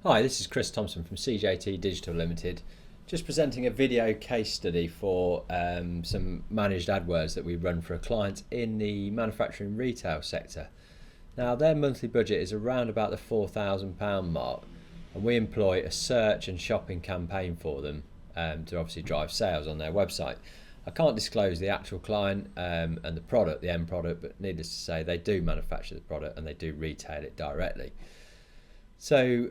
Hi, this is Chris Thompson from CJTDigital Ltd. Just presenting a video case study for some managed AdWords that we run for a client in the manufacturing retail sector. Now, their monthly budget is around about the £4,000 mark, and we employ a search and shopping campaign for them to obviously drive sales on their website. I can't disclose the actual client and the product, the end product, but needless to say, they do manufacture the product and they do retail it directly. So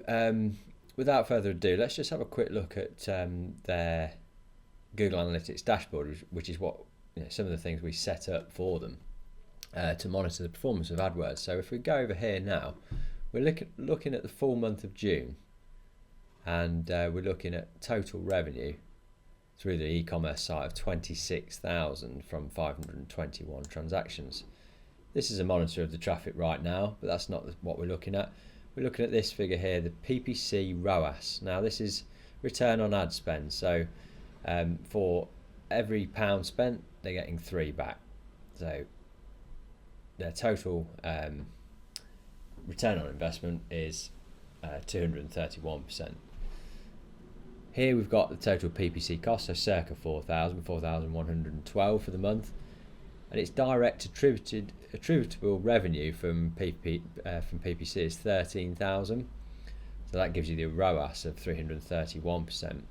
without further ado, let's just have a quick look at their Google Analytics dashboard, which is what some of the things we set up for them to monitor the performance of AdWords. So if we go over here now, we're looking at the full month of June, and we're looking at total revenue through the e-commerce site of 26,000 from 521 transactions. This is a monitor of the traffic right now, but that's not what we're looking at. We're looking at this figure here, the PPC ROAS. Now this is return on ad spend. So for every £1 spent, they're getting 3 back. So their total return on investment is 231%. Here we've got the total PPC cost, so circa 4,112 for the month. And its direct attributable revenue from PPC is 13,000, so that gives you the ROAS of 331%.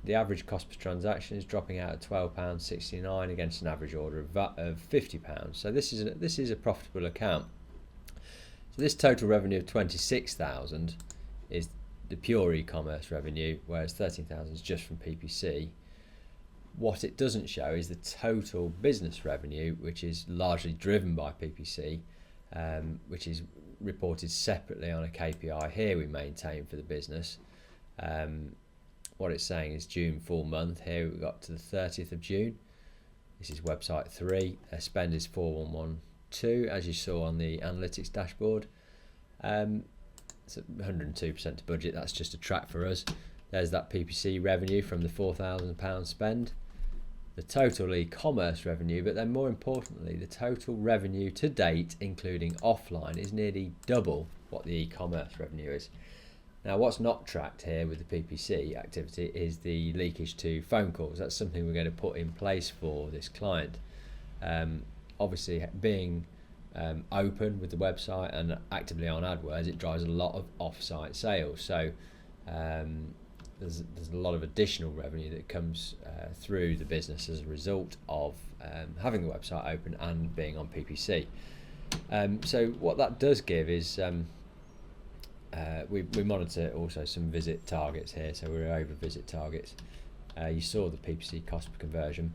The average cost per transaction is dropping out at £12.69 against an average order of £50. So this is a profitable account. So this total revenue of 26,000 is the pure e-commerce revenue, whereas 13,000 is just from PPC. What it doesn't show is the total business revenue, which is largely driven by PPC, which is reported separately on a KPI here we maintain for the business. What it's saying is June full month. Here we've got to the 30th of June. This is website 3. Their spend is 4112, as you saw on the analytics dashboard. It's 102% to budget. That's just a track for us. There's that PPC revenue from the £4,000 spend. The total e-commerce revenue, but then more importantly, the total revenue to date, including offline, is nearly double what the e-commerce revenue is. Now, what's not tracked here with the PPC activity is the leakage to phone calls. That's something we're going to put in place for this client. Obviously, being open with the website and actively on AdWords, it drives a lot of off-site sales. So there's a lot of additional revenue that comes through the business as a result of having the website open and being on PPC. So what that does give is we monitor also some visit targets here, so we're over visit targets. You saw the PPC cost per conversion.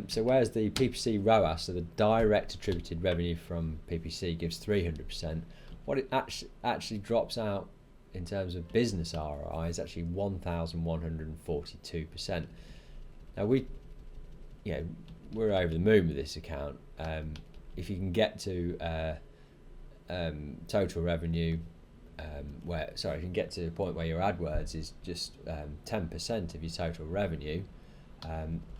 So whereas the PPC ROAS, so the direct attributed revenue from PPC, gives 300%, what it actually drops out in terms of business ROI is actually 1,142%. Now we're over the moon with this account. If you can get to total revenue, if you can get to the point where your AdWords is just 10% of your total revenue,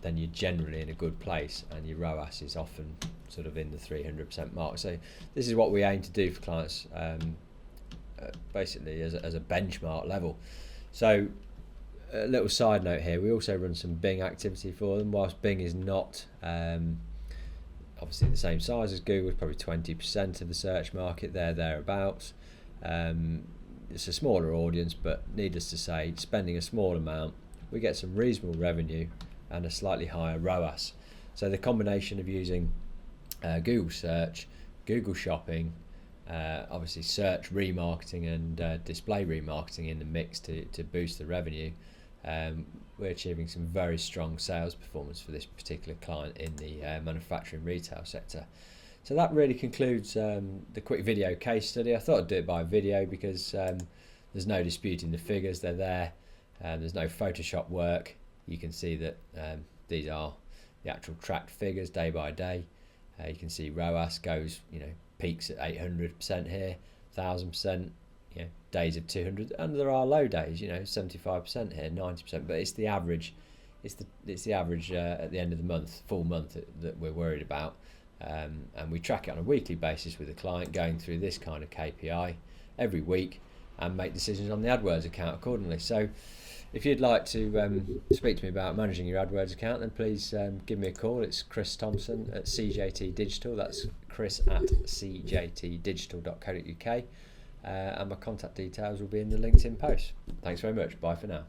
then you're generally in a good place, and your ROAS is often sort of in the 300% mark. So this is what we aim to do for clients. Basically as a benchmark level. So a little side note here, we also run some Bing activity for them. Whilst Bing is not obviously the same size as Google, it's probably 20% of the search market, thereabouts. It's a smaller audience, but needless to say, spending a small amount, we get some reasonable revenue and a slightly higher ROAS. So the combination of using Google search, Google shopping, obviously search remarketing and display remarketing in the mix to boost the revenue, we're achieving some very strong sales performance for this particular client in the manufacturing retail sector. So that really concludes the quick video case study. I thought I'd do it by video because there's no disputing the figures, they're there. There's no Photoshop work. You can see that these are the actual tracked figures day by day. You can see ROAS goes, peaks at 800% here, 1,000%, days of 200, and there are low days, 75% here, 90%, but it's the average. It's the average at the end of the month, full month, that we're worried about. and we track it on a weekly basis with the client, going through this kind of KPI every week and make decisions on the AdWords account accordingly. So if you'd like to speak to me about managing your AdWords account, then please give me a call. It's Chris Thompson at CJTDigital. That's Chris at CJTDigital.co.uk, and my contact details will be in the LinkedIn post. Thanks very much. Bye for now.